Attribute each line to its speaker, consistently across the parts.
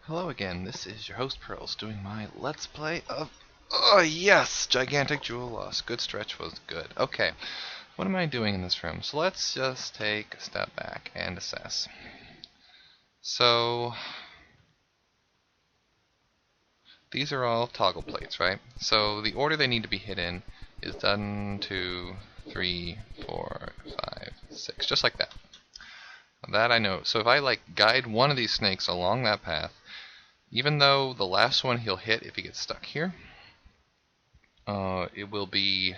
Speaker 1: Hello again, this is your host Pearls doing my Let's Play of... Oh yes! Gigantic Jewel Loss. Good stretch was good. Okay, what am I doing in this room? So let's just take a step back and assess. So... these are all toggle plates, right? So the order they need to be hit in is 1, 2, 3, 4, 5, 6, just like that. That I know. So if I guide one of these snakes along that path, even though the last one he'll hit if he gets stuck here, it will be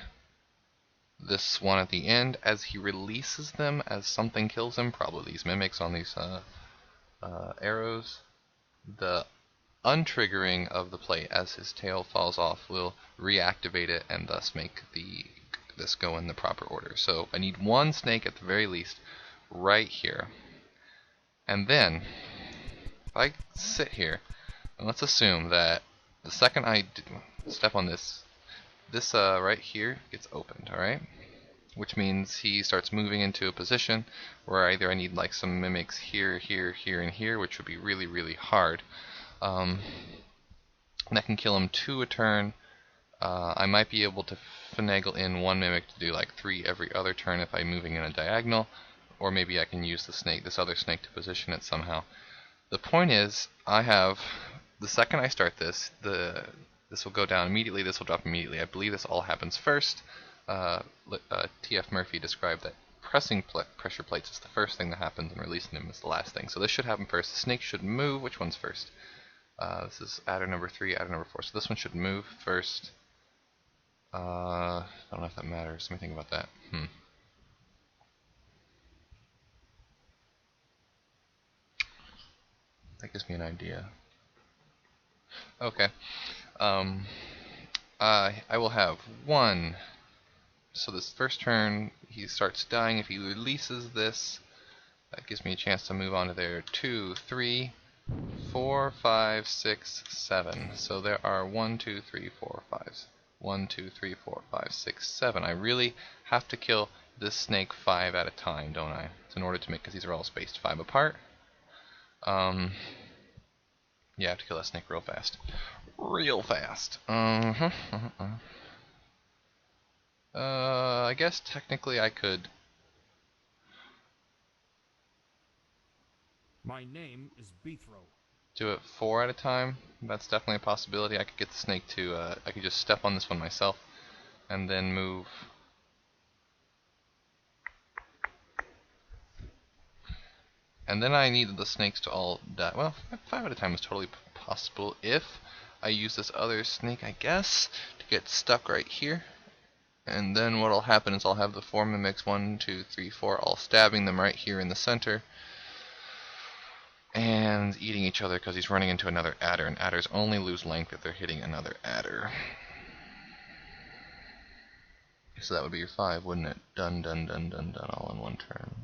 Speaker 1: this one at the end as he releases them, as something kills him, probably these mimics on these arrows. The untriggering of the plate as his tail falls off will reactivate it and thus make this go in the proper order. So I need one snake at the very least right here. And then if I sit here, and let's assume that the second I step on this right here gets opened, alright? Which means he starts moving into a position where either I need some mimics here, here, here, and here, which would be really, really hard. And that can kill him 2 a turn. I might be able to finagle in one mimic to do 3 every other turn if I'm moving in a diagonal, or maybe I can use this other snake to position it somehow. The point is, I have, the second I start this will go down immediately, this will drop immediately. I believe this all happens first. T.F. Murphy described that pressing pressure plates is the first thing that happens and releasing them is the last thing. So this should happen first. The snake should move. Which one's first? This is adder number 3, adder number 4. So this one should move first. I don't know if that matters. Let me think about that. That gives me an idea. Okay. I will have 1. So this first turn, he starts dying. If he releases this, that gives me a chance to move on to there. 2, 3, 4, 5, 6, 7. So there are 1, 2, 3, 4, 5. 1, 2, 3, 4, 5, 6, 7. I really have to kill this snake 5 at a time, don't I? So in order to make, because these are all spaced 5 apart. Yeah, I have to kill that snake real fast. Real fast. I guess technically I could...
Speaker 2: My name is Beethro.
Speaker 1: Do it 4 at a time. That's definitely a possibility. I could get the snake to, I could just step on this one myself and then move. And then I need the snakes to all die. Well, 5 at a time is totally possible if I use this other snake, I guess, to get stuck right here. And then what'll happen is I'll have the 4 mimics, 1, 2, 3, 4, all stabbing them right here in the center. And eating each other because he's running into another adder, and adders only lose length if they're hitting another adder. So that would be your 5, wouldn't it? Done, done, done, done, done, all in one turn.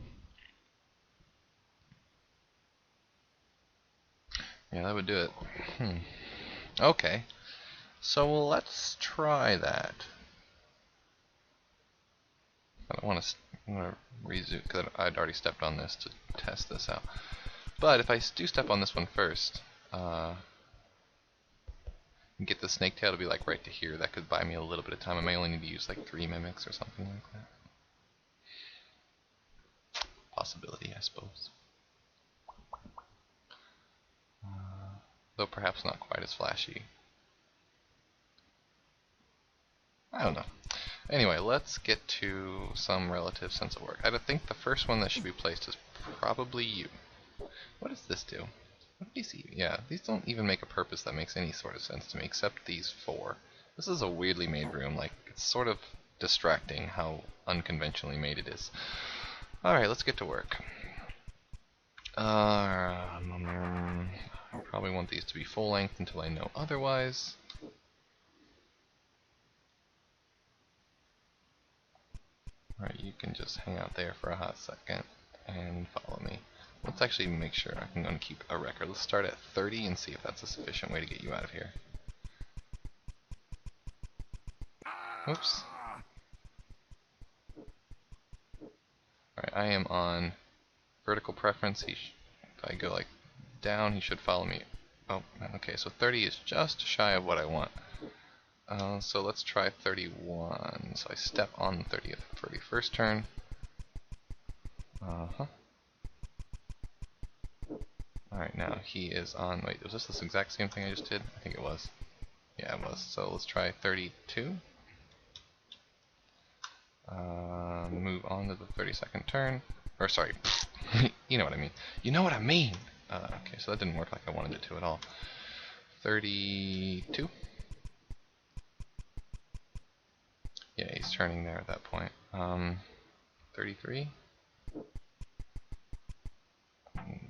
Speaker 1: Yeah, that would do it. Okay, so let's try that. I don't want to resume because I'd already stepped on this to test this out. But if I do step on this one first, and get the snake tail to be right to here, that could buy me a little bit of time. I may only need to use 3 mimics or something like that. Possibility, I suppose. Though perhaps not quite as flashy. I don't know. Anyway, let's get to some relative sense of work. I think the first one that should be placed is probably you. What does this do? What do these even? Yeah, these don't even make a purpose that makes any sort of sense to me, except these 4. This is a weirdly made room. It's sort of distracting how unconventionally made it is. Alright, let's get to work. I probably want these to be full length until I know otherwise. Alright, you can just hang out there for a hot second and follow me. Let's actually make sure I'm going to keep a record. Let's start at 30 and see if that's a sufficient way to get you out of here. Oops. Alright, I am on vertical preference. If I go down, he should follow me Oh, okay, so 30 is just shy of what I want. So let's try 31. So I step on the 30th, 31st turn. Uh-huh. Alright, now he is on... Wait, was this exact same thing I just did? I think it was. Yeah, it was. So let's try 32. Move on to the 32nd turn. Or sorry, you know what I mean. You know what I mean! Okay, so that didn't work like I wanted it to at all. 32. Yeah, he's turning there at that point. 33.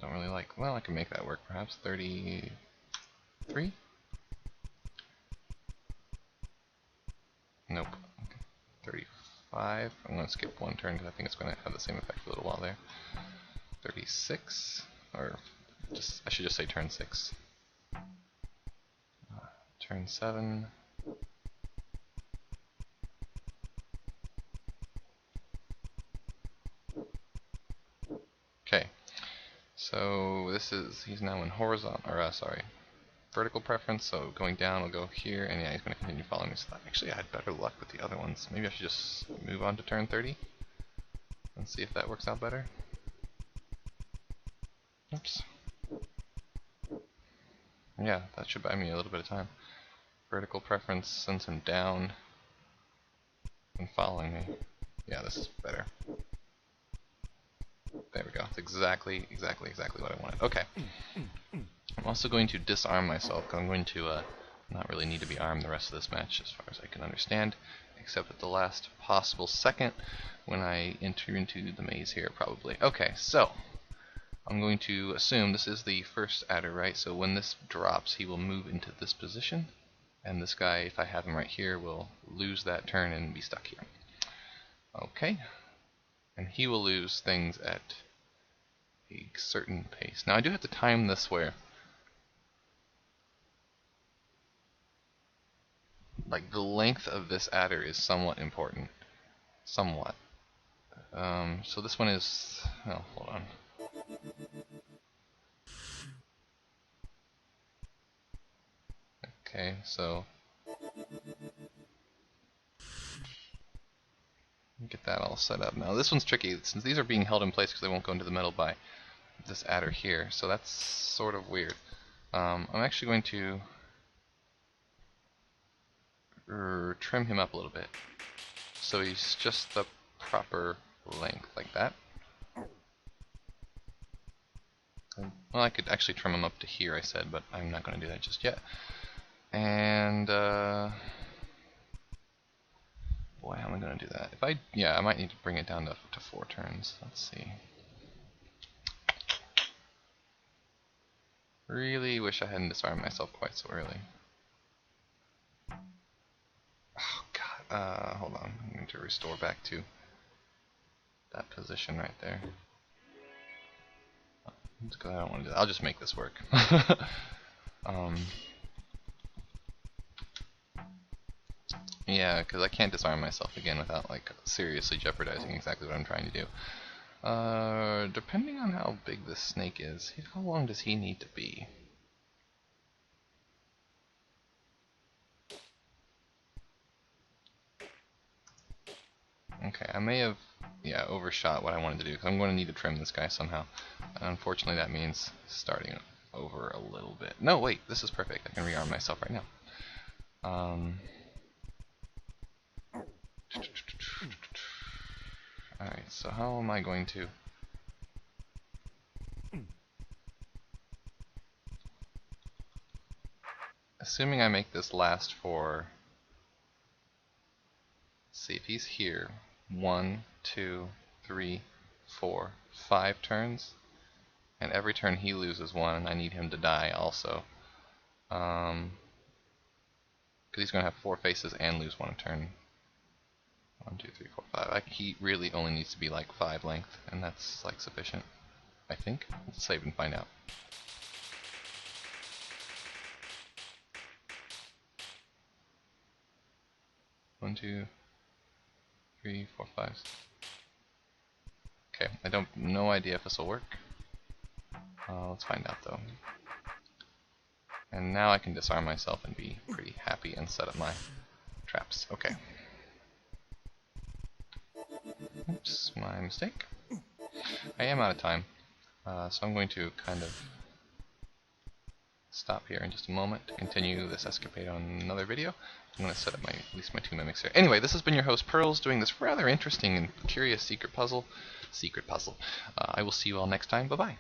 Speaker 1: Don't really like... Well, I can make that work perhaps. 33? Nope. Okay. 35. I'm going to skip one turn because I think it's going to have the same effect for a little while there. 36. Or just I should just say turn 6. Turn 7. Okay. So this is... He's now in horizontal... Or, sorry. Vertical preference, so going down will go here, and yeah, he's going to continue following me. So actually, I had better luck with the other ones. Maybe I should just move on to turn 30 and see if that works out better. Oops. Yeah, that should buy me a little bit of time. Vertical preference sends him down and following me. Yeah, this is better. There we go. It's exactly what I wanted. Okay. I'm also going to disarm myself, because I'm going to not really need to be armed the rest of this match as far as I can understand, except at the last possible second when I enter into the maze here, probably. Okay, so I'm going to assume this is the first adder, right? So when this drops, he will move into this position, and this guy, if I have him right here, will lose that turn and be stuck here. Okay, and he will lose things at a certain pace. Now I do have to time this where like the length of this adder is somewhat important. Somewhat. So this one is... Oh, hold on. Okay, so... Get that all set up. Now this one's tricky, since these are being held in place because they won't go into the middle by this adder here. So that's sort of weird. I'm actually going to... trim him up a little bit. So he's just the proper length, like that. Well, I could actually trim him up to here, I said, but I'm not going to do that just yet. And, boy, how am I going to do that? If I, yeah, I might need to bring it down to 4 turns. Let's see. Really wish I hadn't disarmed myself quite so early. Oh, God. Hold on. I'm going to restore back to that position right there. I don't want to do that. I'll just make this work. Yeah, because I can't disarm myself again without like seriously jeopardizing exactly what I'm trying to do. Depending on how big this snake is, how long does he need to be? Okay, I may have, yeah, overshot what I wanted to do, because I'm going to need to trim this guy somehow. And unfortunately, that means starting over a little bit. No, wait, this is perfect. I can rearm myself right now. Alright, so how am I going to... Assuming I make this last for... Let's see, if he's here, 1, 2, 3, 4, 5 turns, and every turn he loses 1, and I need him to die also. Because he's going to have 4 faces and lose 1 a turn. 1, 2, 3, 4, 5. He really only needs to be like 5 length, and that's like sufficient, I think. Let's save and find out. One, two, three, four, 5. Okay, I don't, no idea if this will work. Let's find out though. And now I can disarm myself and be pretty happy and set up my traps. Okay. Oops, my mistake. I am out of time, so I'm going to kind of stop here in just a moment to continue this escapade on another video. I'm going to set up at least my 2 mimics here. Anyway, this has been your host Pearls doing this rather interesting and curious secret puzzle. I will see you all next time. Bye-bye.